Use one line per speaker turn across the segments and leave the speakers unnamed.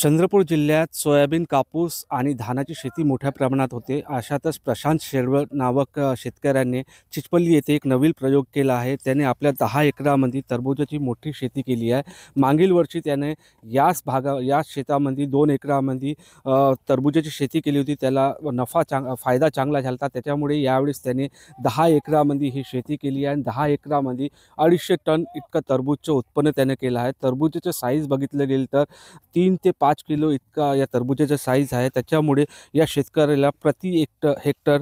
चंद्रपूर जिल्ह्यात सोयाबीन, कापूस आणि धानाची शेती मोठ्या प्रमाणात होते. अशातच प्रशांत शेरवळ नावक शेतकऱ्याने चिचपल्ली येथे एक नवीन प्रयोग केला आहे. त्याने आपल्या 10 एकरामध्ये टरबूजाची मोठी शेती केली आहे. मागील वर्षी त्याने याच शेतामध्ये 2 एकरामध्ये टरबूजाची शेती केली होती. त्याला फायदा चांगला झाला होता. त्याच्यामुळे यावेळेस त्याने 10 एकरामध्ये ही शेती केली आहे आणि 10 एकरामध्ये 250 टन इतकं टरबूजचं उत्पन्न त्याने केलं आहे. टरबूजाचं साईज बघितलं गेलं तर 3 ते 5 किलो इतका या टरबूजाचा साईज आहे. त्याच्यामुळे या शेतकऱ्याला प्रति हेक्टर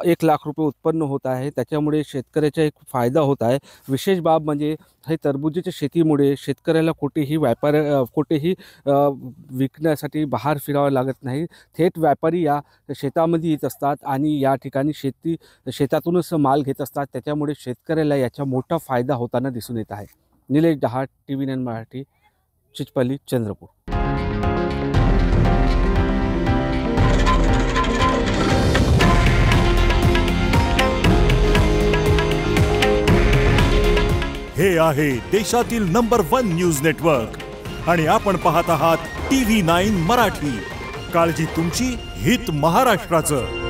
1 लाख रुपये उत्पन्न होत आहे. त्याच्यामुळे शेतकऱ्याचा एक फायदा होत आहे. विशेष बाब म्हणजे हे टरबूजाच्या शेतीमुळे शेतकऱ्याला कुठेही विकण्यासाठी बाहेर फिरावं लागत नाही. थेट व्यापारी या शेतामध्ये येत असतात आणि या ठिकाणी शेतातूनच माल घेत असतात. त्याच्यामुळे शेतकऱ्याला याचा मोठा फायदा होताना दिसून येत आहे. निलेश डहाट, TV9 मराठी, चिचपल्ली, चंद्रपूर.
हे आहे देशातील नंबर 1 न्यूज नेटवर्क आणि आपण पाहत आहात TV9 मराठी. काळजी तुमची, हित महाराष्ट्राचं.